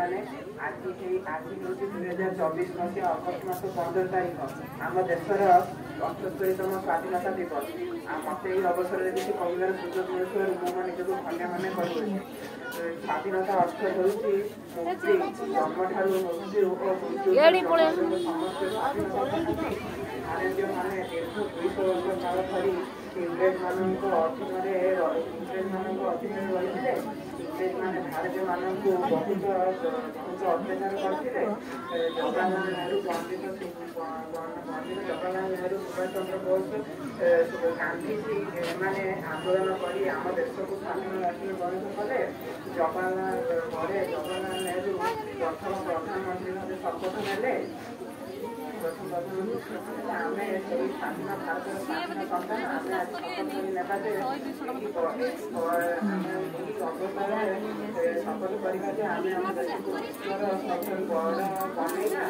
ମାନେ ଆଜି ହେଉଛି 2024 ମସିହା ଅଗଷ୍ଟ ମାସ 15 ତାରିଖ ଆମ ଦେଶର 78ତମ ସ୍ୱାଧୀନତା ଦିବସ। ଆଉ ମୋତେ ଏହି ଅବସରରେ କିଛି କହିବାର ସୁଯୋଗ ମିଳୁଥିବାରୁ ମୁଁ ନିଜକୁ ଧନ୍ୟ ମନେ କରୁଅଛି। ସ୍ୱାଧୀନତା ଅର୍ଥ ହେଉଛି ମୁକ୍ତି, ଜନ୍ମଠାରୁ ମୃତ୍ୟୁ ଓ ମୃତ୍ୟୁ ସମସ୍ତେ ଭାରତୀୟମାନେ ଦୀର୍ଘ 200 ବର୍ଷ କାଳ ଧରି ଇଂରେଜମାନଙ୍କ ଅଧୀନରେ ରହିଥିଲେ। ଇଂରେଜମାନେ ଭାରତୀୟମାନଙ୍କୁ ବହୁତ ଅତ୍ୟାଚାର କରିଥିଲେ। ଜବାହରଲାଲ ନେହେରୁ, ପଣ୍ଡିତ ଜବାହରଲାଲ ନେହେରୁ, ସୁଭାଷ ଚନ୍ଦ୍ର ବୋଷ, ଗାନ୍ଧୀଜୀ ଏମାନେ ଆନ୍ଦୋଳନ କରି ଆମ ଦେଶକୁ ସ୍ୱାଧୀନ ରାଷ୍ଟ୍ରରେ ପରିଣତ କଲେ। ଜବାହରଲାଲ ନେହେରୁ ପ୍ରଥମ ପ୍ରଧାନମନ୍ତ୍ରୀ ଭାବେ ଶପଥ ନେଲେ। ଆମେ ସେଇ ସ୍ୱାଧୀନ ଭାରତର ସ୍ୱାଧୀନ ସନ୍ତାନ। ଆମେ ଆଜି ଶପଥ ନେବା ଯେ ଶପଥ କରିବା ଯେ ଆମେ ଆମ ଦେଶକୁ ବିଶ୍ୱର ସବୁଠାରୁ ବଡ଼ ବନେଇବା।